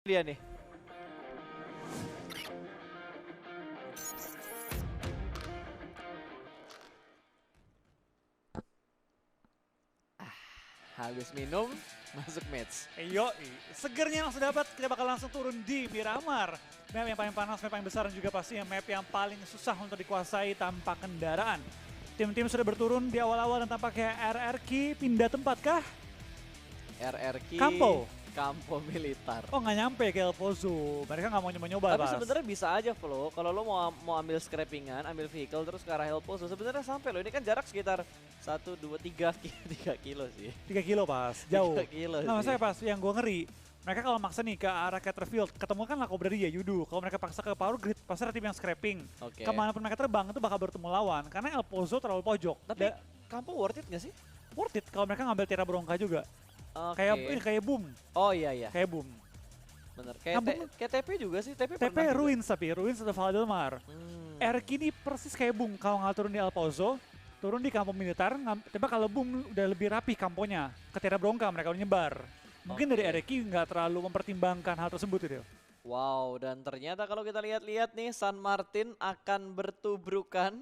Dia nih. Habis minum, masuk match. Segernya langsung dapat, kita bakal langsung turun di Miramar. Map yang paling panas, map yang besar dan juga pastinya map yang paling susah untuk dikuasai tanpa kendaraan. Tim-tim sudah berturun di awal-awal dan tampaknya RRQ pindah tempat kah? RRQ Campo Militar. Oh nggak nyampe ke El Pozo, mereka nggak mau nyoba-nyoba. Tapi sebenarnya bisa aja Flo, kalau lo mau ambil scrappingan, ambil vehicle terus ke arah El Pozo, sebenarnya sampai lo. Ini kan jarak sekitar 1, 2, 3 kilo sih. 3 kilo pas, jauh. 3 kilo Nah sih. maksudnya pas yang gue ngeri, mereka kalau maksa nih ke arah Caterfield, ketemu kan Lako Brady ya, Yudu. Kalau mereka paksa ke Power Grid, pasti ada tim yang scrapping. Oke. Kemanapun mereka terbang itu bakal bertemu lawan, karena El Pozo terlalu pojok. Tapi Campo worth it gak sih? Worth it kalau mereka ngambil Terra Bronca juga. Oke. Kayak boom. Oh iya. Kayak boom. Bener. Kayak TP juga sih. TP TP pernah Ruins tapi Ruins atau Valdelmar. Hmm. RQ ini persis kayak boom kalau nggak turun di El Pozo, turun di kampung militer. Tapi kalau boom udah lebih rapi kamponya. Ke Terra Bronca mereka udah nyebar. Mungkin dari RQ nggak terlalu mempertimbangkan hal tersebut itu. Wow, dan ternyata kalau kita lihat-lihat nih, San Martin akan bertubrukan.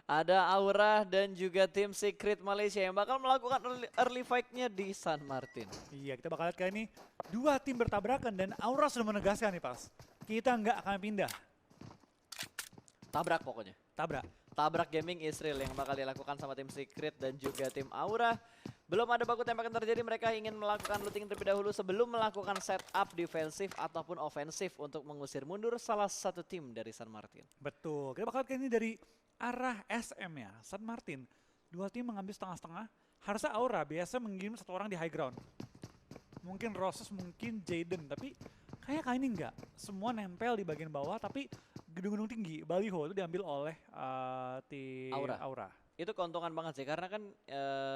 Ada Aura dan juga tim Secret Malaysia yang bakal melakukan early fight-nya di San Martin. Iya, kita bakal lihat kayak ini dua tim bertabrakan dan Aura sudah menegaskan nih pas. Kita nggak akan pindah. Tabrak pokoknya. Tabrak gaming Israel yang bakal dilakukan sama tim Secret dan juga tim Aura. Belum ada baku tembakan terjadi, mereka ingin melakukan looting terlebih dahulu sebelum melakukan setup defensif ataupun ofensif untuk mengusir mundur salah satu tim dari San Martin. Betul, kita bakal lihat kayak ini dari arah SM ya, San Martin. Dua tim mengambil setengah-setengah. Harusnya Aura biasa mengirim satu orang di high ground. Mungkin Roses, mungkin Jaden, tapi kayak kali ini enggak. Semua nempel di bagian bawah, tapi gedung-gedung tinggi, baliho itu diambil oleh tim Aura. Itu keuntungan banget sih, karena kan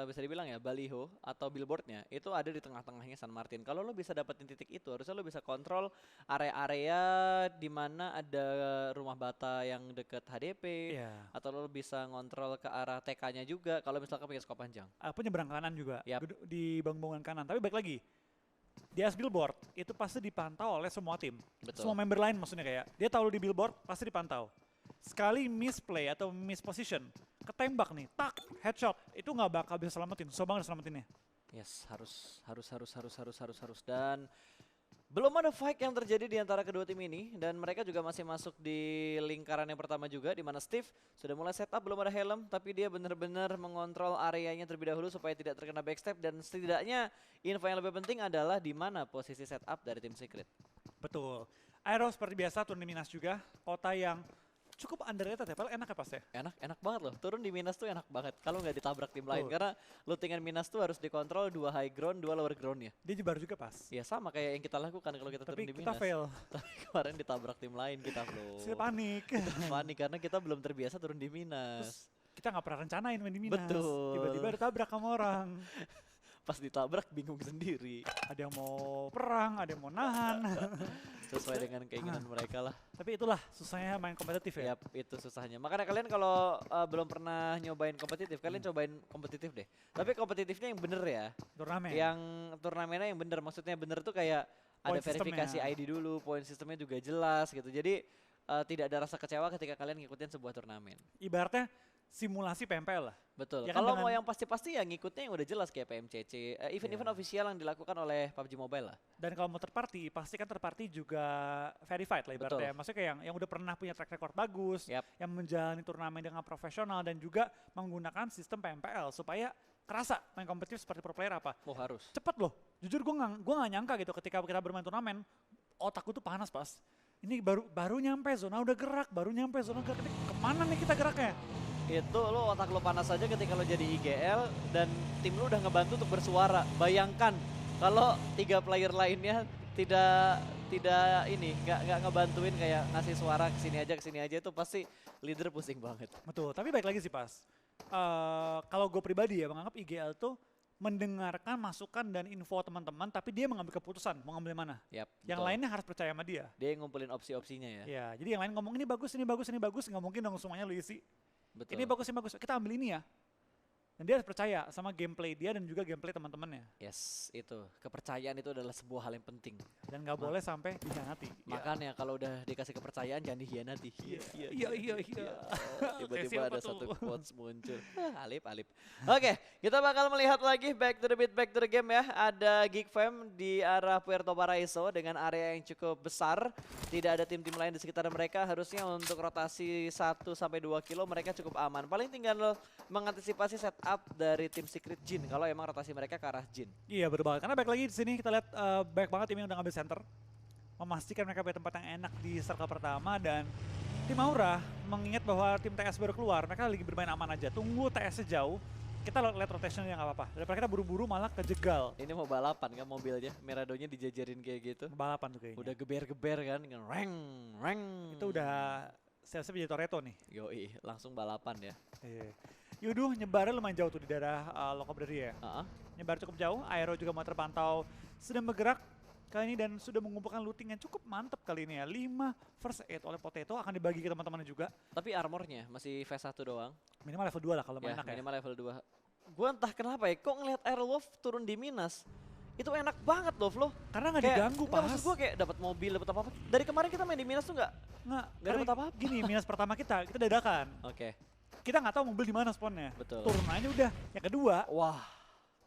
bisa dibilang ya, baliho atau billboardnya itu ada di tengah-tengahnya San Martin. Kalau lo bisa dapetin titik itu, harusnya lo bisa kontrol area-area di mana ada rumah bata yang deket HDP, atau lo bisa ngontrol ke arah TK-nya juga kalau misalkan pakai skop panjang. Penyeberang kanan juga, Yap. di bangunan kanan. Tapi balik lagi, di atas billboard itu pasti dipantau oleh semua tim. Betul. Semua member lain maksudnya kayak, dia tahu di billboard pasti dipantau. Sekali misplay atau misposition, ketembak nih, tak, headshot, itu nggak bakal bisa selamatin, susah banget selamatinnya. Yes, harus. Dan belum ada fight yang terjadi di antara kedua tim ini, dan mereka juga masih masuk di lingkaran yang pertama juga, di mana Steve sudah mulai setup, belum ada helm, tapi dia benar-benar mengontrol areanya terlebih dahulu supaya tidak terkena backstep, dan setidaknya info yang lebih penting adalah di mana posisi setup dari tim Secret. Betul. Aero seperti biasa turun di Minas juga, kota yang cukup underrated ya, padahal enak ya pas ya? Enak banget loh, turun di Minas tuh enak banget kalau nggak ditabrak tim lain, karena lootingan Minas tuh harus dikontrol 2 high ground, 2 lower ground ya. Dia jebar juga pas. Ya sama kayak yang kita lakukan kalau kita turun di Minas. Tapi kita fail. Tapi kemarin ditabrak tim lain kita Flo. Saya panik. Panik karena kita belum terbiasa turun di Minas. Terus kita nggak pernah rencanain main di Minas. Betul. Tiba-tiba ditabrak sama orang. Pas ditabrak bingung sendiri. Ada yang mau perang, ada yang mau nahan. Sesuai dengan keinginan mereka lah. Tapi itulah susahnya main kompetitif ya. Yap, itu susahnya. Makanya kalian kalau belum pernah nyobain kompetitif, kalian cobain kompetitif deh. Tapi kompetitifnya yang bener ya. Turnamen. Yang turnamennya yang bener. Maksudnya bener tuh kayak ada verifikasi sistemnya. ID dulu, poin sistemnya juga jelas gitu. Jadi tidak ada rasa kecewa ketika kalian ngikutin sebuah turnamen. Ibaratnya simulasi PMPL lah. Betul. Ya kan, kalau mau yang pasti-pasti ya ngikutnya yang udah jelas kayak PMCC, event-event official yang dilakukan oleh PUBG Mobile lah. Dan kalau mau third party, pasti kan third party juga verified lah ibaratnya. Maksudnya kayak yang udah pernah punya track record bagus, yang menjalani turnamen dengan profesional dan juga menggunakan sistem PMPL supaya kerasa main kompetitif seperti pro player apa. Oh harus. Cepet loh. Jujur gue nggak nyangka gitu ketika kita bermain turnamen, otakku tuh panas pas. Ini baru nyampe zona udah gerak, baru nyampe zona gerak. Ini kemana nih kita geraknya? Itu lo otak lo panas aja ketika lo jadi IGL dan tim lo udah ngebantu untuk bersuara. Bayangkan kalau 3 player lainnya tidak ini nggak ngebantuin kayak ngasih suara kesini aja itu pasti leader pusing banget. Betul, tapi baik lagi sih pas. Kalau gue pribadi ya menganggap IGL tuh mendengarkan masukan dan info teman-teman, tapi dia mengambil keputusan mau ngambil mana. Yap, yang lainnya harus percaya sama dia. Dia yang ngumpulin opsi-opsinya ya. Ya, jadi yang lain ngomong ini bagus, nggak mungkin dong semuanya lu isi. Betul. Ini bagus, kita ambil ini ya. Dan dia harus percaya sama gameplay dia dan juga gameplay teman-temannya. Yes, itu. Kepercayaan itu adalah sebuah hal yang penting. Dan nggak boleh sampai dikhianati. Makanya kalau udah dikasih kepercayaan jangan dikhianati. Iya. Tiba-tiba ada satu quotes muncul. Alip. Oke, kita bakal melihat lagi back to the beat, back to the game ya. Ada Geek Fam di arah Puerto Paraiso dengan area yang cukup besar. Tidak ada tim-tim lain di sekitar mereka. Harusnya untuk rotasi 1-2 kilo mereka cukup aman. Paling tinggal mengantisipasi setup dari tim Secret Jin kalau emang rotasi mereka ke arah Jin. Iya betul banget. Karena back lagi di sini kita lihat banyak banget tim yang udah ngambil center. Memastikan mereka punya tempat yang enak di circle pertama dan tim Aura mengingat bahwa tim TS baru keluar, mereka lagi bermain aman aja. Tunggu TS sejauh, kita lihat rotation yang nggak apa-apa. Daripada kita buru-buru malah kejegal. Ini mau balapan kan mobilnya, Miradonya dijajarin kayak gitu. Balapan tuh kayaknya. Udah geber-geber kan, reng. Itu udah siap-siap jadi Toretto nih. Yoi, langsung balapan ya. Iya. Yuduh nyebarnya lumayan jauh tuh di daerah Lokobderi ya. Nyebar cukup jauh, Aero juga mau terpantau sedang bergerak kali ini dan sudah mengumpulkan looting yang cukup mantap kali ini ya. 5 first aid oleh Potato akan dibagi ke teman-temannya juga. Tapi armornya masih V1 doang. Minimal level 2 lah kalau Ya, enak ya. minimal level 2. Gua entah kenapa ya, kok ngeliat Airwolf turun di Minas. Itu enak banget loh. Karena nggak diganggu pas. Maksud gue kayak dapat mobil, dapat apa-apa. Dari kemarin kita main di Minas tuh nggak dapat apa-apa. Gini, Minas pertama kita dadakan. Oke. Kita nggak tahu mobil di mana spawnnya. Betul. Turun aja udah. Yang kedua, wah,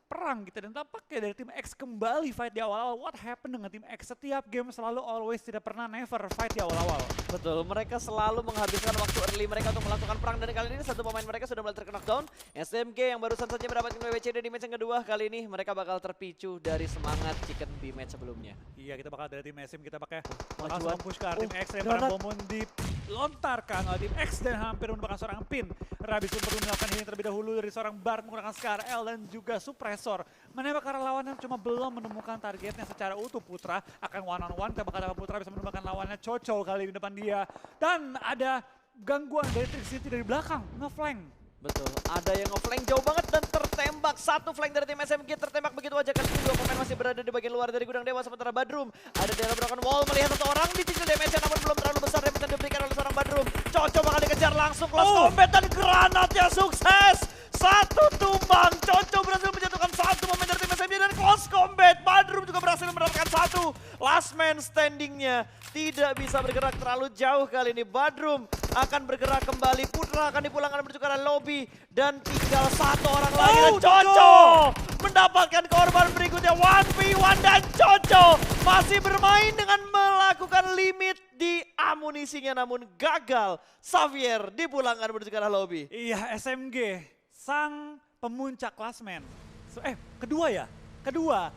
perang gitu dan tampaknya dari tim X kembali fight di awal-awal. What happened dengan tim X? Setiap game selalu always tidak pernah never fight di awal-awal. betul. Mereka selalu menghabiskan waktu early mereka untuk melakukan perang dan kali ini satu pemain mereka sudah mulai terknockdown. SMG yang barusan saja mendapatkan WWCD di match yang kedua, kali ini mereka bakal terpicu dari semangat chicken di match sebelumnya. Iya, kita bakal dari tim SM kita pakai Majuan. langsung push ke tim X yang barang bomun dilontarkan oleh tim X dan hampir menemukan seorang pin. Rabis pun perlu melakukan healing terlebih dahulu dari seorang Bard menggunakan Scar L dan juga suppressor. Menembak ke arah lawannya cuma belum menemukan targetnya secara utuh. Putra akan one on one, kita bakal dapat Putra bisa menemukan lawannya Coco kali di depan dia. Dan ada gangguan dari Trixie dari belakang, nge-flank. Betul, ada yang nge-flank jauh banget dan tertembak. Satu flank dari tim SMG tertembak begitu aja. Kali ini dua pemain masih berada di bagian luar dari gudang dewa. Sementara Badrum ada di dalam broken wall melihat satu orang dicicil damage namun belum terlalu besar damage yang diberikan oleh seorang Badrum. Coco bakal dikejar langsung close combat dan granatnya sukses. Satu tumbang, Coco berhasil menjatuhkan satu pemain dari tim SMG dan close combat. Badrum juga berhasil mendapatkan satu. Last man standingnya tidak bisa bergerak terlalu jauh kali ini. Badrum akan bergerak kembali. Putra akan dipulangkan menuju ke arah lobby. Dan tinggal satu orang lagi. Dan Coco mendapatkan korban berikutnya. 1v1 dan Coco masih bermain dengan melakukan limit di amunisinya. Namun gagal. Xavier dipulangkan menuju ke arah lobby. Iya, SMG sang pemuncak klasmen. Kedua.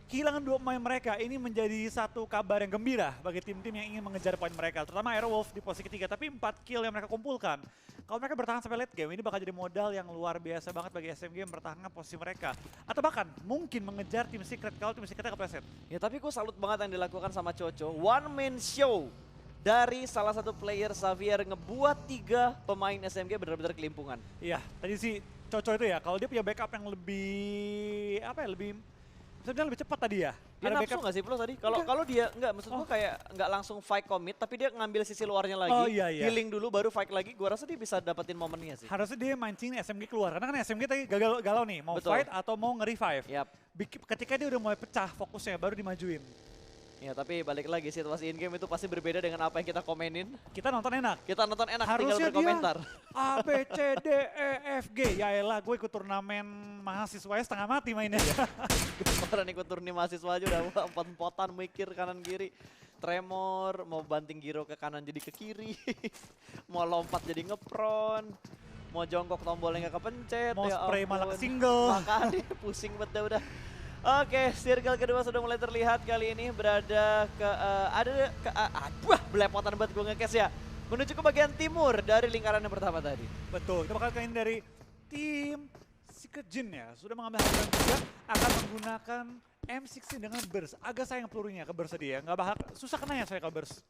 Kehilangan dua pemain mereka ini menjadi satu kabar yang gembira bagi tim-tim yang ingin mengejar poin mereka. Terutama Airwolf di posisi ketiga, tapi 4 kill yang mereka kumpulkan. Kalau mereka bertahan sampai late game, ini bakal jadi modal yang luar biasa banget bagi SMG yang mempertahankan posisi mereka. Atau bahkan mungkin mengejar tim Secret kalau tim Secretnya kepleset. Ya tapi gue salut banget yang dilakukan sama Coco. One man show dari salah satu player Xavier ngebuat 3 pemain SMG benar-benar kelimpungan. Iya, tadi si Coco itu ya, kalau dia punya backup yang lebih, sebenarnya lebih cepat tadi ya. Dia nafsu nggak sih Plus tadi? Kalau dia nggak, maksud gua kayak nggak langsung fight commit, tapi dia ngambil sisi luarnya lagi, healing dulu baru fight lagi. Gua rasa dia bisa dapetin momennya sih. Harusnya dia mancing SMG keluar, karena kan SMG tadi galau nih, mau fight atau mau nge-revive. Ketika dia udah mulai pecah fokusnya, baru dimajuin. Ya tapi balik lagi situasi in game itu pasti berbeda dengan apa yang kita komenin. Kita nonton enak. Harusnya tinggal berkomentar. A, B, C, D, E, F, G. Ya elah, gue ikut turnamen mahasiswa setengah mati mainnya. Kemarin ikut turni mahasiswa aja udah empot-empotan mikir kanan kiri. Tremor, mau banting giro ke kanan jadi ke kiri. Mau lompat jadi ngepron. Mau jongkok tombolnya nggak kepencet. Mau ya spray malah ampun. single. Makanya pusing betul udah. Oke, circle kedua sudah mulai terlihat kali ini berada ke belepotan banget gue nge-cash ya. Menuju ke bagian timur dari lingkaran yang pertama tadi. Betul, kita bakal kali ini dari tim Secret Jin ya. Sudah mengambil hadiah juga akan menggunakan M16 dengan burst. Agak sayang pelurunya ke burst tadi ya. Nggak bakal susah kena ya saya ke burst.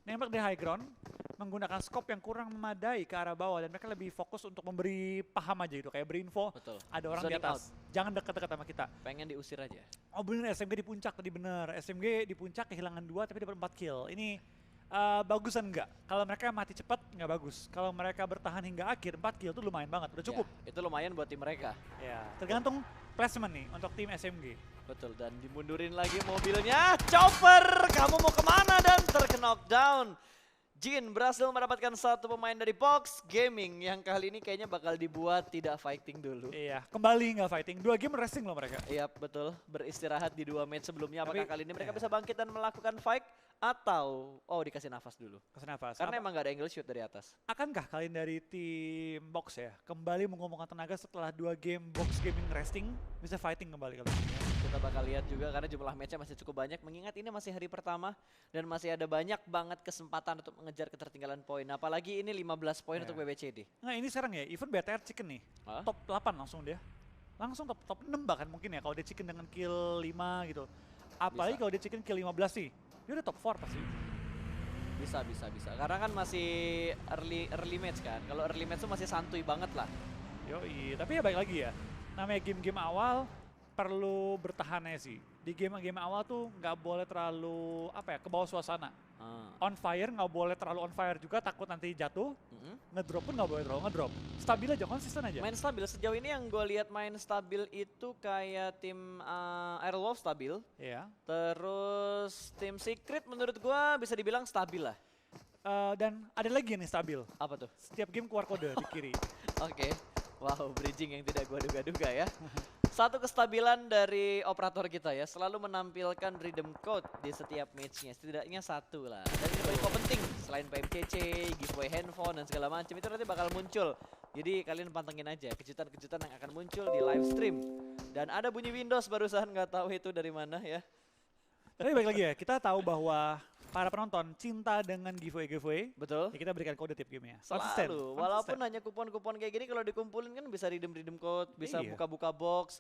Nembak di high ground, menggunakan scope yang kurang memadai ke arah bawah dan mereka lebih fokus untuk memberi paham aja gitu, kayak berinfo. Betul. Ada orang di atas. Jangan dekat-dekat sama kita. Pengen diusir aja. Oh bener, SMG di puncak tadi bener. SMG di puncak kehilangan 2 tapi dapat 4 kill. Ini bagusan enggak. Kalau mereka mati cepat nggak bagus. Kalau mereka bertahan hingga akhir 4 kill itu lumayan banget, udah cukup. Ya, itu lumayan buat tim mereka. Ya, tergantung placement nih untuk tim SMG. Betul, dan dimundurin lagi mobilnya. Chopper, kamu mau kemana? Dan terknockdown. Jin berhasil mendapatkan satu pemain dari Box Gaming yang kali ini kayaknya bakal dibuat tidak fighting dulu. Iya, kembali nggak fighting. 2 game resting loh mereka. Iya betul, beristirahat di 2 match sebelumnya. Apakah Tapi, kali ini mereka iya. bisa bangkit dan melakukan fight? Atau, dikasih nafas dulu. Kasih nafas. Karena emang gak ada angle shoot dari atas. Akankah kalian dari tim Box ya kembali mengumpulkan tenaga setelah 2 game Box Gaming resting bisa fighting kembali kali ini? Kita bakal lihat juga karena jumlah matchnya masih cukup banyak. Mengingat ini masih hari pertama dan masih ada banyak banget kesempatan untuk mengejar ketertinggalan poin. Apalagi ini 15 poin Iya. untuk BBCD. Nah ini sekarang ya, even BTR Chicken nih, Hah? top 8 langsung dia. Langsung top 6 bahkan mungkin ya kalau dia Chicken dengan kill 5 gitu. Apalagi Bisa. kalau dia Chicken kill 15 sih, dia udah top 4 pasti. Bisa. Karena kan masih early match kan. Kalau early match tuh masih santuy banget lah. Yoi, tapi ya baik lagi ya. Namanya game-game awal perlu bertahannya sih. Di game-game awal tuh nggak boleh terlalu ke bawah suasana. On fire nggak boleh terlalu on fire juga, takut nanti jatuh. Ngedrop pun nggak boleh terlalu ngedrop. Stabil aja, konsisten aja. Main stabil sejauh ini yang gue lihat main stabil itu kayak tim Airwolf stabil. Iya. Terus tim Secret menurut gue bisa dibilang stabil lah. Dan ada lagi yang nih stabil. Apa tuh? Setiap game keluar kode di kiri. Oke. Wow, bridging yang tidak gue duga-duga ya. Satu kestabilan dari operator kita ya, selalu menampilkan rhythm code di setiap matchnya, setidaknya satu lah. Dan ini paling penting, selain PMCC, giveaway handphone dan segala macam itu nanti bakal muncul. Jadi kalian pantengin aja kejutan-kejutan yang akan muncul di live stream. Dan ada bunyi Windows barusan, nggak tahu itu dari mana ya. Tapi balik lagi ya, kita tahu bahwa para penonton cinta dengan giveaway. Betul. Ya kita berikan kode tiap gamenya. Selalu, walaupun hanya kupon-kupon kayak gini kalau dikumpulin kan bisa redeem code, bisa Iya. buka-buka box.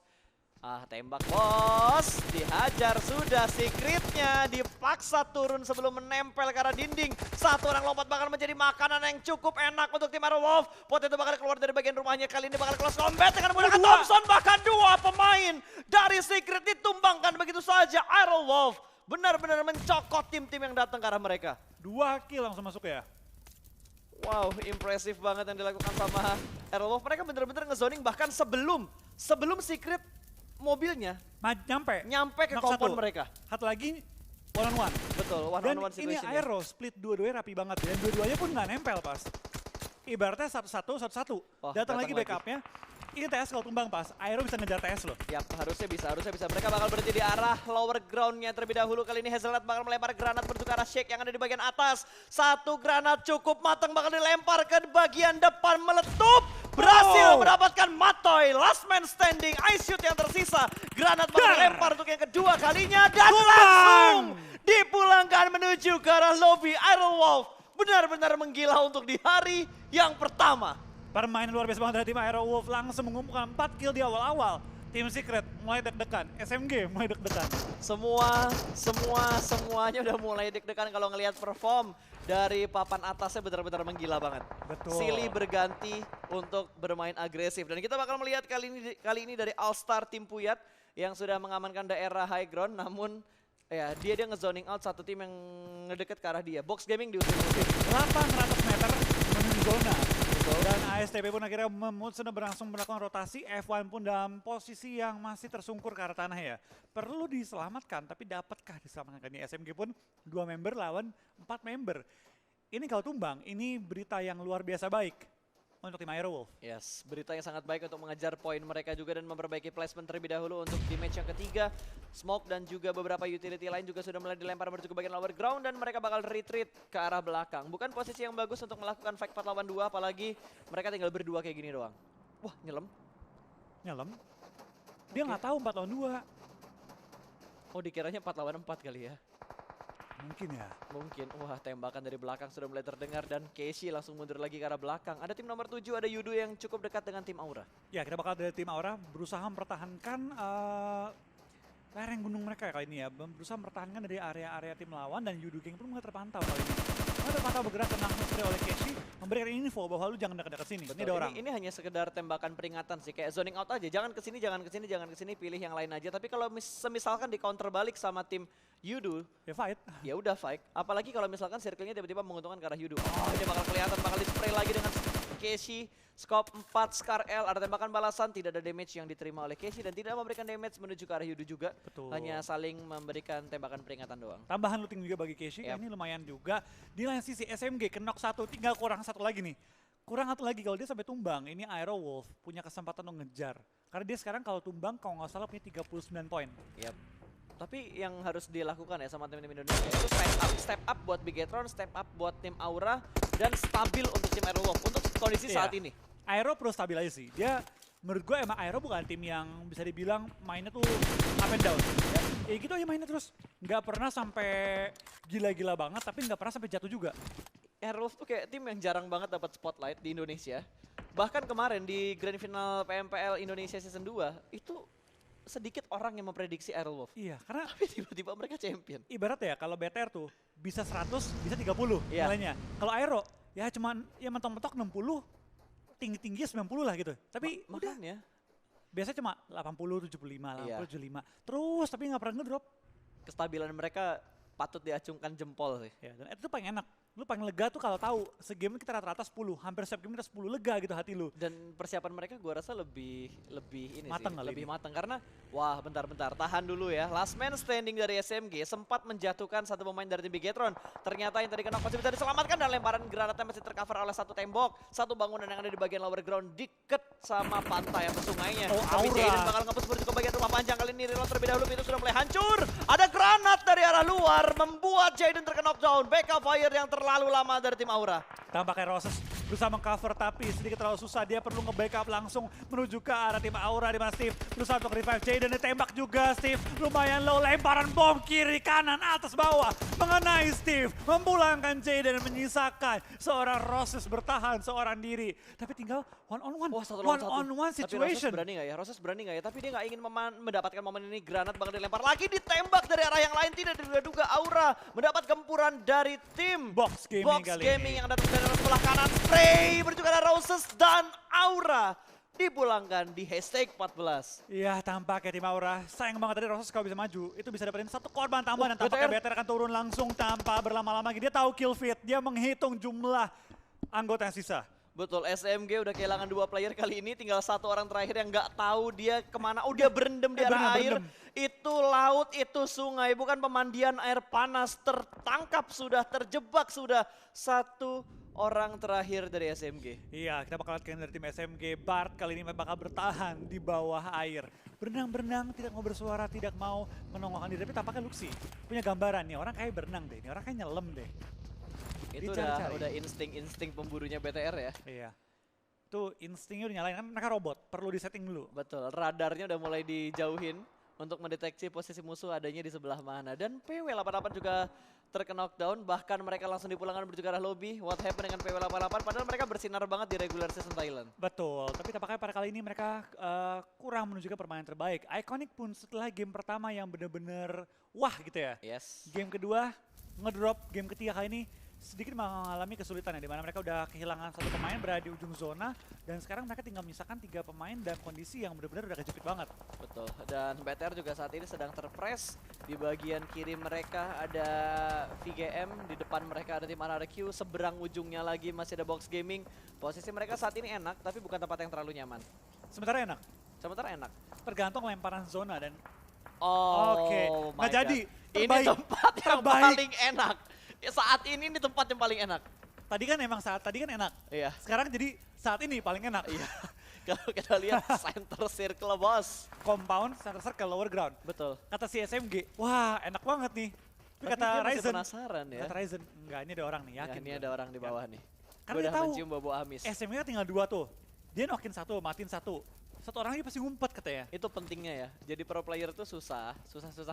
Tembak bos, dihajar sudah secretnya, dipaksa turun sebelum menempel ke arah dinding. Satu orang lompat bakal menjadi makanan yang cukup enak untuk tim Airwolf. Potato bakal keluar dari bagian rumahnya, kali ini bakal close combat dengan menggunakan Thompson. Bahkan 2 pemain dari secret ditumbangkan begitu saja. Airwolf benar-benar mencokot tim-tim yang datang ke arah mereka. 2 kill langsung masuk ya. Wow, impresif banget yang dilakukan sama Airwolf. Mereka benar-benar ngezoning bahkan sebelum Secret mobilnya nyampe ke Knock kompon satu. mereka. Satu lagi one on one. Betul, one Dan on one ini situation. Aero split dua-duanya rapi banget dan dua-duanya pun nggak nempel pas. Ibaratnya satu-satu. Oh, Datang datang lagi backupnya. Ini TS kalau tumbang pas, Aero bisa ngejar TS loh. Yap, harusnya bisa. Mereka bakal berhenti di arah lower groundnya terlebih dahulu. Kali ini Hazelnut bakal melempar granat menuju ke arah Shake yang ada di bagian atas. Satu granat cukup matang bakal dilempar ke bagian depan, meletup. Berhasil mendapatkan Matoy, last man standing, ice shoot yang tersisa. Granat bakal dilempar untuk yang kedua kalinya dan langsung dipulangkan menuju ke arah lobby. Airwolf benar-benar menggila untuk di hari yang pertama. Permainan luar biasa banget dari tim Airwolf, langsung mengumpulkan 4 kill di awal-awal. Tim Secret mulai deg-degan, SMG mulai deg-degan. Semuanya udah mulai deg-degan kalau ngelihat perform dari papan atasnya benar-benar menggila banget. Betul. Silly berganti untuk bermain agresif dan kita bakal melihat kali ini dari All Star tim Puyat yang sudah mengamankan daerah high ground, namun ya dia ngezoning out satu tim yang ngedeket ke arah dia. Box Gaming diusir-usir. 800 meter menuju zona. Dan ASTP pun akhirnya sudah berlangsung melakukan rotasi. F1 pun dalam posisi yang masih tersungkur ke arah tanah ya. Perlu diselamatkan, tapi dapatkah diselamatkan? Ini SMG pun 2 member lawan 4 member. Ini kalau tumbang, ini berita yang luar biasa baik untuk tim Airwolf. Yes, berita yang sangat baik untuk mengejar poin mereka juga dan memperbaiki placement terlebih dahulu untuk di match yang ketiga. Smoke dan juga beberapa utility lain juga sudah mulai dilempar menuju ke bagian lower ground dan mereka bakal retreat ke arah belakang. Bukan posisi yang bagus untuk melakukan fight 4 lawan 2, apalagi mereka tinggal berdua kayak gini doang. Wah, nyelam. Dia nggak tahu 4 lawan 2. Oh, dikiranya 4 lawan 4 kali ya. Mungkin ya. Mungkin. Wah, tembakan dari belakang sudah mulai terdengar dan Casey langsung mundur lagi ke arah belakang. Ada tim nomor 7, ada Yudo yang cukup dekat dengan tim Aura. Ya, kita bakal dari tim Aura berusaha mempertahankan lereng gunung mereka kali ini ya, berusaha mempertahankan dari area-area tim lawan dan Yudu Gang pun nggak terpantau kali ini. Nggak terpantau bergerak tenang oleh Keshi, memberikan info bahwa lu jangan dekat-dekat sini. Betul, Ini ada orang. ini hanya sekedar tembakan peringatan sih, kayak zoning out aja, jangan kesini, jangan kesini, jangan kesini, pilih yang lain aja. Tapi kalau semisalkan di counter balik sama tim Yudu, Ya fight. ya udah fight. Apalagi kalau misalkan circle-nya tiba-tiba menguntungkan ke arah Yudu. Oh, ini bakal kelihatan, bakal di-spray lagi dengan Keshi. Scope 4 Scar L, ada tembakan balasan, tidak ada damage yang diterima oleh Keshi dan tidak memberikan damage menuju ke arah Yudu juga. Betul. Hanya saling memberikan tembakan peringatan doang. Tambahan looting juga bagi Keshi, Yap. ini lumayan juga. Di lain sisi SMG kenok satu, tinggal kurang satu lagi nih. Kurang satu lagi kalau dia sampai tumbang, ini Aero Wolf punya kesempatan untuk ngejar. Karena dia sekarang kalau tumbang kalau nggak salah punya 39 poin. Yap. Tapi yang harus dilakukan ya sama tim-tim Indonesia itu step up buat Bigetron, step up buat tim Aura, dan stabil untuk tim Aero Wolf untuk kondisi Iya. saat ini. Aero perlu stabil aja sih. Dia menurut gue emang Aero bukan tim yang bisa dibilang mainnya tuh up and down. Ya gitu aja mainnya terus. Nggak pernah sampai gila-gila banget tapi nggak pernah sampai jatuh juga. Aero Wolf tuh kayak tim yang jarang banget dapat spotlight di Indonesia. Bahkan kemarin di Grand Final PMPL Indonesia Season 2 itu sedikit orang yang memprediksi Aero Wolf. Iya, karena Tapi tiba-tiba mereka champion. ibarat ya kalau BTR tuh bisa 100, bisa 30 Iya. nilainya. Kalau Aero ya cuman ya mentok-mentok 60, tinggi-tinggi 90 lah gitu. Tapi udah Makanya biasanya cuma 80, 75, 80, Iya. 75. Terus tapi nggak pernah ngedrop. kestabilan mereka patut diacungkan jempol sih. Ya, dan itu paling enak. Lu paling lega tuh kalau tahu segame kita rata-rata 10, hampir setiap game kita 10, lega gitu hati lu. Dan persiapan mereka gua rasa lebih ini Mateng sih, kali lebih ini. matang karena wah bentar tahan dulu ya. Last man standing dari SMG sempat menjatuhkan satu pemain dari tim Bigetron. Ternyata yang tadi kena masih bisa diselamatkan dan lemparan granatnya masih tercover oleh satu tembok, satu bangunan yang ada di bagian lower ground deket sama pantai atau sungainya. Oh, Tapi Aura. Jaden bakal ngebus menuju ke bagian rumah panjang kali ini. Reload terlebih dahulu, itu sudah mulai hancur. Ada granat dari arah luar membuat Jaden terkena knockdown. Backup fire yang terlalu lama dari tim Aura. Tampaknya Roses berusaha mengcover tapi sedikit terlalu susah. Dia perlu nge-backup langsung menuju ke arah tim Aura di mana Steve berusaha untuk revive Jaden. Ditembak juga Steve. Lumayan low, lemparan bom kiri kanan atas bawah mengenai Steve. Memulangkan Jaden dan menyisakan seorang Roses bertahan seorang diri. Tapi tinggal one on one. Wah, satu lawan satu. One on one Tapi Roses situation. berani nggak ya? Roses berani nggak ya? Tapi dia nggak ingin mendapatkan momen ini. Granat bakal dilempar lagi, ditembak dari arah yang lain. Tidak diduga-duga Aura mendapat gempuran dari tim Box gaming Box kali Gaming ini. yang datang dari arah sebelah kanan. Spray menuju ke arah Roses dan Aura dipulangkan di hashtag 14. Iya, tampaknya tim Aura. Sayang banget tadi Roses kalau bisa maju. Itu bisa dapetin satu korban tambahan dan tampaknya BTR. BTR akan turun langsung tanpa berlama-lama. Dia tahu kill feed. Dia menghitung jumlah anggota yang sisa. Betul, SMG udah kehilangan 2 player kali ini, tinggal satu orang terakhir yang nggak tahu dia kemana. Oh, dia berendam di arah air. berendam. Itu laut, itu sungai, bukan pemandian air panas. Tertangkap sudah, terjebak sudah. Satu orang terakhir dari SMG. Iya, kita bakal lihat dari tim SMG. Bart kali ini bakal bertahan di bawah air. Berenang-berenang, tidak mau bersuara, tidak mau menongolkan diri. Tapi tampaknya Luxi punya gambaran nih, orang kayak berenang deh. Ini orang kayak nyelam deh. Itu Dicari-cari. udah insting pemburunya BTR ya. Iya. Itu instingnya udah nyalain, kan mereka robot. Perlu disetting dulu. Betul, radarnya udah mulai dijauhin untuk mendeteksi posisi musuh adanya di sebelah mana. Dan PW88 juga terkena knockdown, bahkan mereka langsung dipulangkan menuju ke arah lobby. What happened dengan PW88, padahal mereka bersinar banget di regular season Thailand. Betul, tapi tampaknya pada kali ini mereka kurang menunjukkan permainan terbaik. Iconic pun setelah game pertama yang bener-bener wah gitu ya. Yes. Game kedua ngedrop, game ketiga kali ini sedikit mengalami kesulitan ya, di mana mereka udah kehilangan satu pemain berada di ujung zona dan sekarang mereka tinggal menyisakan 3 pemain dan kondisi yang benar-benar udah kejepit banget. Betul, dan BTR juga saat ini sedang terpres. Di bagian kiri mereka ada VGM, di depan mereka ada tim RRQ, seberang ujungnya lagi masih ada Box Gaming. Posisi mereka saat ini enak, tapi bukan tempat yang terlalu nyaman. Sementara enak, Sementara enak. tergantung lemparan zona dan Oh, Oke, my nggak jadi. God. Terbaik. Ini tempat yang Terbaik. paling enak. Ya, saat ini tempat yang paling enak. tadi kan emang saat tadi kan enak. Iya. Sekarang jadi saat ini paling enak. Iya. Kalau kita lihat center circle bos. Compound, center circle, lower ground. Betul. Kata si SMG, wah enak banget nih. Tapi kata dia masih Ryzen, penasaran ya. kata Ryzen, enggak ini ada orang nih, Ya, yakin. ini gua. ada orang di bawah nih. Karena Gue dia udah tahu mencium bau amis. SMG kan tinggal 2 tuh. Dia nokin 1, matiin 1. Satu orang lagi pasti ngumpet katanya. Itu pentingnya ya. Jadi pro player tuh susah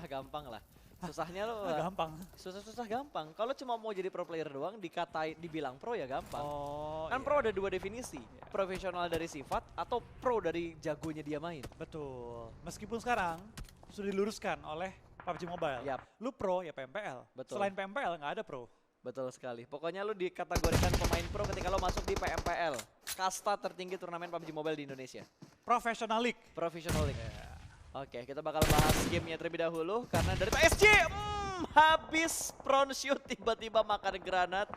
gampang lah. Susahnya lo Gampang. susah gampang. Kalau cuma mau jadi pro player doang dibilang pro ya gampang. Oh, Kan iya. pro ada 2 definisi. Profesional dari sifat atau pro dari jagonya dia main. Betul. Meskipun sekarang sudah diluruskan oleh PUBG Mobile. Yap. Lu pro ya PMPL. Betul. Selain PMPL nggak ada pro. Betul sekali. Pokoknya lu dikategorikan pemain pro ketika lo masuk di PMPL. Kasta tertinggi turnamen PUBG Mobile di Indonesia. Professional League. Professional League. Oke, kita bakal bahas gamenya terlebih dahulu. Karena dari PSG, habis front shoot tiba-tiba makan granat.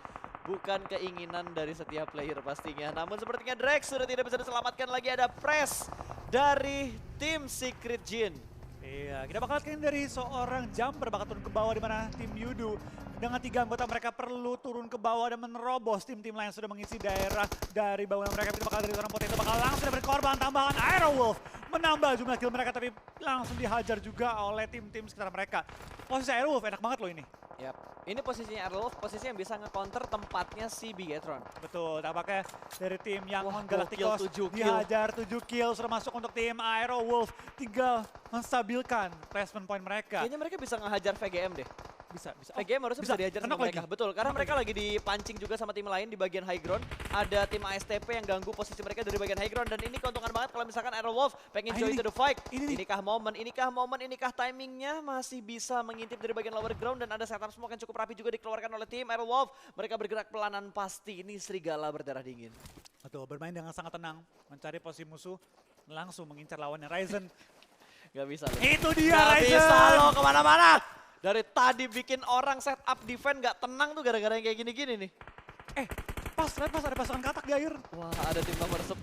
Bukan keinginan dari setiap player pastinya. Namun sepertinya Drex sudah tidak bisa diselamatkan lagi. Ada press dari tim Secret Jin. Iya, kita bakal lihat dari seorang jumper bakal turun ke bawah di mana tim Yudu dengan 3 anggota mereka perlu turun ke bawah dan menerobos tim-tim lain yang sudah mengisi daerah dari bangunan mereka. Kita bakal dari seorang Potato bakal langsung dapat korban tambahan. Aerowolf menambah jumlah kill mereka tapi langsung dihajar juga oleh tim-tim sekitar mereka. Posisi Aerowolf enak banget loh ini. Yap. Ini posisinya Aerowolf, posisi yang bisa nge-counter tempatnya si Bigetron. Betul, tampaknya dari tim yang Wah, Galacticos gokil, 7 kill. dihajar 7 kill sudah masuk untuk tim Aerowolf. Tinggal menstabilkan placement point mereka. Kayaknya mereka bisa ngehajar VGM deh. Bisa. VGM harusnya bisa dihajar sama Kenapa mereka. lagi? Betul, karena mereka lagi dipancing juga sama tim lain di bagian high ground. Ada tim ASTP yang ganggu posisi mereka dari bagian high ground. Dan ini keuntungan banget kalau misalkan Aerowolf pengen join to the fight. Inikah momen, inikah timingnya masih bisa mengintip dari bagian lower ground. Dan ada setup smoke yang cukup rapi juga dikeluarkan oleh tim Aerowolf. Mereka bergerak pelanan pasti, ini serigala berdarah dingin. Betul, bermain dengan sangat tenang, mencari posisi musuh, langsung mengincar lawannya. Ryzen. Gak bisa loh. Itu dia Gak Ryzen. bisa loh kemana-mana. Dari tadi bikin orang setup defense gak tenang tuh gara-gara yang kayak gini-gini nih. Pas ada pasukan katak di air. Wah, ada tim nomor 10,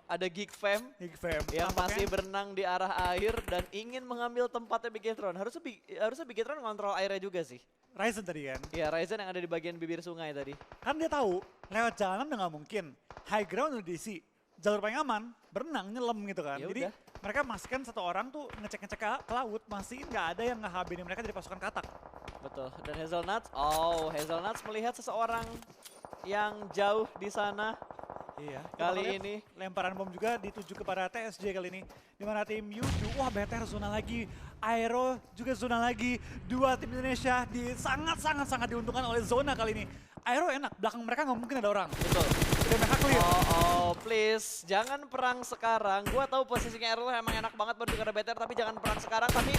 ada Geek Fam Big Fam. yang masih berenang di arah air dan ingin mengambil tempatnya Bigetron. Harusnya Bigetron ngontrol airnya juga sih. Ryzen tadi kan. Iya, Ryzen yang ada di bagian bibir sungai tadi. Kan dia tahu lewat jalan udah nggak mungkin. High ground udah diisi. Jalur paling aman, berenang, nyelam gitu kan. Ya Jadi udah. mereka masukkan satu orang tuh ngecek-ngecek ke laut, masih nggak ada yang ngehabinin mereka dari pasukan katak. Betul. Dan Hazelnuts, Hazelnuts melihat seseorang yang jauh di sana. Iya. Kali ini lemparan bom juga dituju kepada TSJ kali ini. Di mana tim Yudu, wah BTR zona lagi, Aero juga zona lagi. Dua tim Indonesia sangat diuntungkan oleh zona kali ini. Aero enak, belakang mereka nggak mungkin ada orang. betul. Udah mereka clear. Please, jangan perang sekarang. Gua tahu posisinya Errol emang enak banget menuju ke arah BTR, tapi jangan perang sekarang. Tapi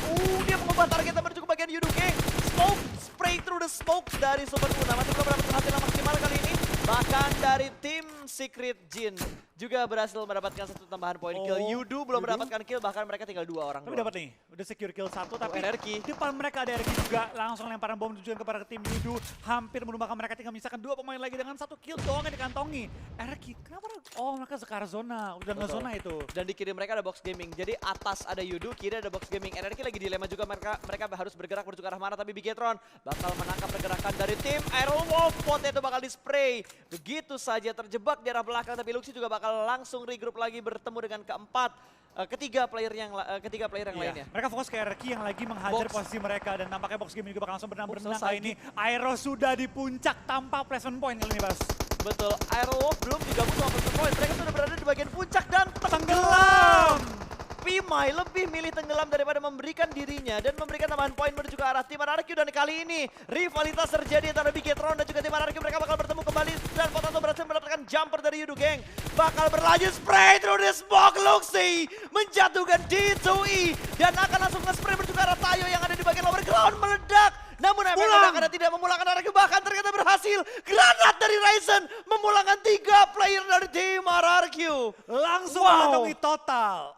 dia mengubah targetnya menuju ke bagian Yudu Gang. Smoke, spray through the smoke dari Super Una. Masih belum dapat hasil yang maksimal kali ini. Bahkan dari tim Secret Jin juga berhasil mendapatkan satu tambahan poin kill. Yudu belum mendapatkan kill, bahkan mereka tinggal 2 orang Tapi doang. dapat nih, udah secure kill 1 tapi RRQ. depan mereka ada RRQ juga. Langsung lemparan bom tujuan kepada tim Yudu. Hampir menumbangkan mereka, tinggal misalkan 2 pemain lagi dengan 1 kill doang yang dikantongi. RRQ, kenapa? Oh mereka sekarang zona, udah nggak Betul. zona itu. Dan di kiri mereka ada box gaming. Jadi atas ada Yudu, kiri ada box gaming. RRQ lagi dilema juga, mereka harus bergerak menuju ke arah mana. Tapi Bigetron bakal menangkap pergerakan dari tim Aerowolf. Potato bakal di-spray. Begitu saja terjebak di arah belakang. Tapi Luxi juga bakal langsung regroup lagi bertemu dengan ketiga player yang lainnya. Mereka fokus ke RRQ yang lagi menghajar Box. posisi mereka. Dan nampaknya box gaming juga bakal langsung berenang Selesai. kali ini. Aero sudah di puncak tanpa placement point kali ini Bas. Betul, Aerowolf belum digabung sama Person Point. Mereka sudah berada di bagian puncak dan Tenggelam! Pimai lebih milih tenggelam daripada memberikan dirinya dan memberikan tambahan poin menuju ke arah tim RRQ. Dan kali ini rivalitas terjadi antara Bigetron dan juga tim RRQ. Mereka bakal bertemu kembali dan Potato berhasil mendapatkan jumper dari Yudu Gang. Bakal berlanjut spray through the smoke. Luxi menjatuhkan D2E dan akan langsung nge-spray menuju ke arah Tayo yang ada di bagian lower ground. Meledak. Namun efek ledakan tidak memulangkan RRQ, bahkan ternyata berhasil. Granat dari Ryzen memulangkan 3 player dari tim RRQ. Langsung mengantongi total.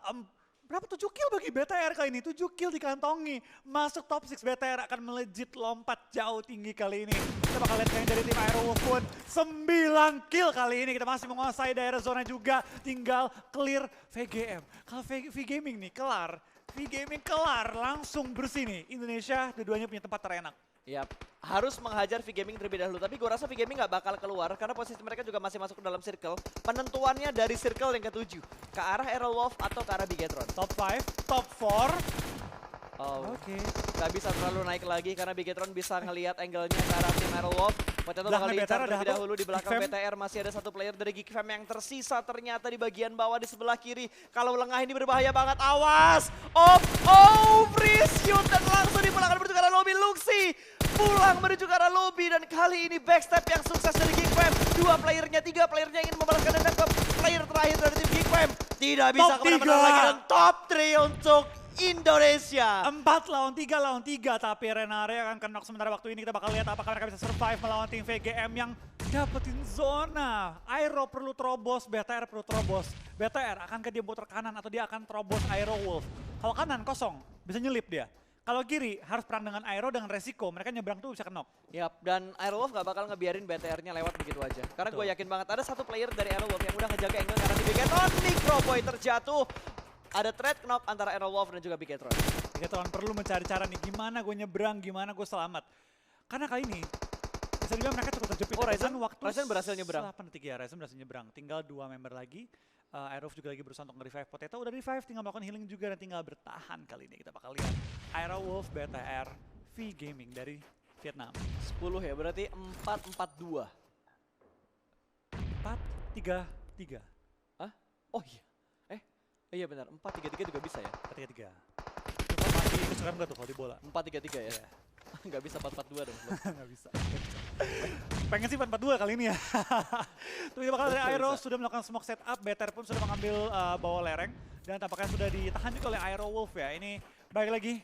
Berapa 7 kill bagi BTR kali ini? 7 kill dikantongi. Masuk top 6 BTR akan melejit lompat jauh tinggi kali ini. Kita bakal lihat yang dari tim Aerowolf pun 9 kill kali ini. Kita masih menguasai daerah zona juga. Tinggal clear VGM. Kalau VGaming nih kelar. VGaming kelar, langsung bersih nih. Indonesia dua-duanya punya tempat terenak. Yap, harus menghajar VGaming terlebih dahulu. Tapi gue rasa VGaming nggak bakal keluar karena posisi mereka juga masih masuk ke dalam circle. Penentuannya dari circle yang ke-7. Ke arah Aerowolf atau ke arah Bigetron. Top 5, top 4. Oke. Gak bisa terlalu naik lagi karena Bigetron bisa ngelihat angle-nya ke arah tim Aerowolf. Potato bakal Belakangnya lihat BTR ada terlebih dahulu di belakang Geek Fam. BTR masih ada satu player dari Geek Fam yang tersisa ternyata di bagian bawah di sebelah kiri. Kalau lengah ini berbahaya banget, awas! Free shoot dan langsung dipulangkan menuju ke arah lobby. Luxi pulang menuju ke arah lobby dan kali ini backstep yang sukses dari Geek Fam. 2 playernya, 3 playernya ingin membalaskan dendam ke player terakhir dari tim Geek Fam. Tidak bisa Top kemana-mana 3. lagi dan top 3 untuk Indonesia. 4 lawan 3 tapi Renare akan knock sementara waktu ini. Kita bakal lihat apakah mereka bisa survive melawan tim VGM yang dapetin zona. Aero perlu terobos, BTR perlu terobos. BTR akankah dia muter kanan atau dia akan terobos Aero Wolf? Kalau kanan kosong, bisa nyelip dia. Kalau kiri harus perang dengan Aero dengan resiko, mereka nyebrang tuh bisa knock. Yap, dan Aerowolf gak bakal ngebiarin BTR-nya lewat begitu aja. Karena gue yakin banget ada satu player dari Aerowolf yang udah ngejaga angle karena di Bigetron. Microboy terjatuh. Ada threat knock antara Aerowolf dan juga Bigetron. Bigetron perlu mencari cara nih, gimana gue nyebrang, gimana gue selamat. Karena kali ini, bisa dibilang mereka cukup terjepit. Oh, Ryzen berhasil nyebrang. 8 detik ya, Ryzen berhasil nyebrang. Tinggal 2 member lagi. Aerowolf juga lagi berusaha untuk nge-revive Potato. Udah revive, tinggal melakukan healing juga dan tinggal bertahan kali ini. Kita bakal lihat Aerowolf, BTR, V Gaming dari Vietnam. 10 ya, berarti 4-4-2. 4-3-3. Hah? Oh iya. Iya benar, 4-3-3 juga bisa ya? 4-3-3. Informasi kesukaan gak tuh kalau di bola? 4-3-3 ya? Iya. Nggak bisa 4-4-2 dong. Nggak bisa. Pengen sih 4-4-2 kali ini ya. Tapi bakal dari Aero sudah melakukan smoke setup, BTR pun sudah mengambil bawah lereng. Dan tampaknya sudah ditahan juga oleh Aerowolf ya. Ini balik lagi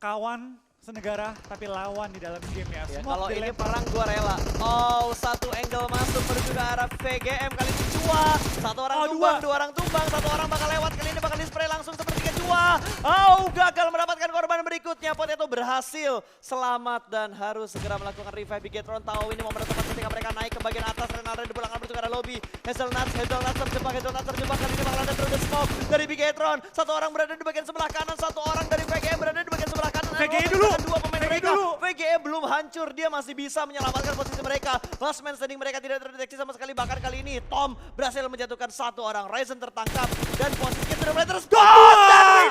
kawan senegara tapi lawan di dalam game ya. Ya, kalau ini perang gua rela. Oh, satu angle masuk menuju ke arah VGM kali ini Cua. Satu orang tumbang, dua orang tumbang, satu orang bakal lewat kali ini bakal di-spray langsung seperti Cua. Oh, gagal mendapatkan korban berikutnya. Potato berhasil selamat dan harus segera melakukan revive Bigetron. Tahu ini momen tepat ketika mereka naik ke bagian atas. Renaldo di belakang menuju ke arah lobby. Hazelnuts terjebak kali ini bakal ada through the smoke dari Bigetron. Satu orang berada di bagian sebelah kanan, satu orang dari VGM berada di bagian sebelah kanan. VGE dulu. Dua pemain mereka. VGE belum hancur, dia masih bisa menyelamatkan posisi mereka. Last man standing mereka tidak terdeteksi sama sekali. Bahkan kali ini Tom berhasil menjatuhkan satu orang. Ryzen tertangkap dan posisinya sudah mulai terspot.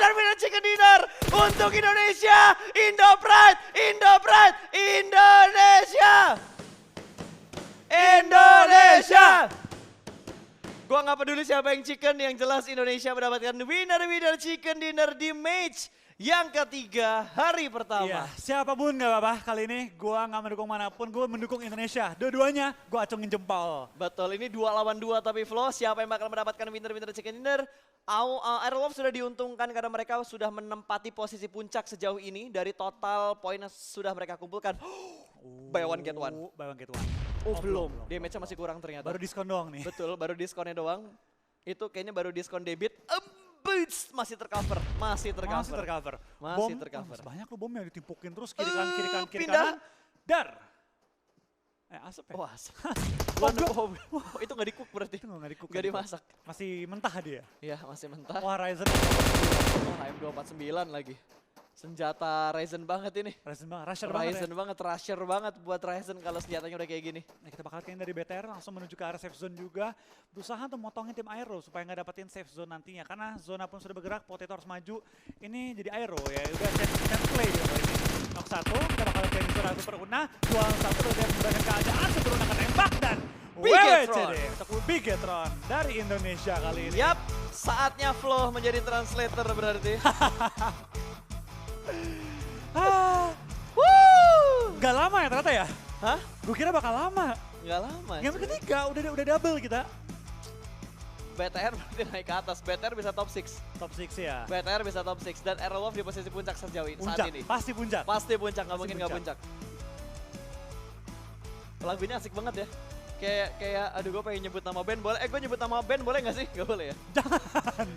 Dan winner chicken dinner untuk Indonesia. Indo Pride, Indonesia. Gua nggak peduli siapa yang chicken, yang jelas Indonesia mendapatkan winner chicken dinner di match yang ketiga hari pertama. Iya, siapapun gak apa-apa kali ini gue gak mendukung manapun, gue mendukung Indonesia. Dua-duanya gue acungin jempol. Betul, ini 2 lawan 2 tapi Flo, siapa yang bakal mendapatkan winner chicken dinner? Aerowolf sudah diuntungkan karena mereka sudah menempati posisi puncak sejauh ini dari total poin yang sudah mereka kumpulkan. Buy one get one. Oh, belum. Damage-nya masih kurang ternyata. Baru diskon doang nih. Betul, baru diskonnya doang. Itu kayaknya baru diskon debit. Masih tercover. Masih tercover. Banyak loh bom yang ditimpukin terus kiri kanan. Dar. Asap ya? Oh, asap. Oh, itu nggak di-cook berarti? Itu nggak di-cook. Nggak dimasak. Masih mentah dia? Iya, masih mentah. Wah, Ryzen. Oh, HM249 lagi. Senjata Ryzen banget ini. Ryzen banget, rusher banget buat Ryzen kalau senjatanya udah kayak gini. Nah, kita bakal kayaknya dari BTR langsung menuju ke arah safe zone juga. Berusaha untuk motongin tim Aero supaya nggak dapetin safe zone nantinya. Karena zona pun sudah bergerak, Potato harus maju. Ini jadi Aero ya, udah chance play gitu ini. Knock 1, kita bakal lihat di zona Super Una. 2 lawan 1 udah membangun keadaan, Super Una akan tembak dan Bigetron untuk Bigetron dari Indonesia kali ini. Yap, saatnya Flo menjadi translator berarti. Gak lama ya ternyata ya? Hah? Gue kira bakal lama. Gak lama. Game ketiga udah double kita. BTR berarti naik ke atas. BTR bisa top 6. Top 6 ya. BTR bisa top 6 dan Aerowolf di posisi puncak sejauh ini saat ini. Pasti puncak. Pasti puncak, nggak mungkin nggak puncak. Lagu ini asik banget ya. Kayak aduh gue pengen nyebut nama band boleh. Gue nyebut nama band boleh nggak sih? Gak boleh ya? Jangan.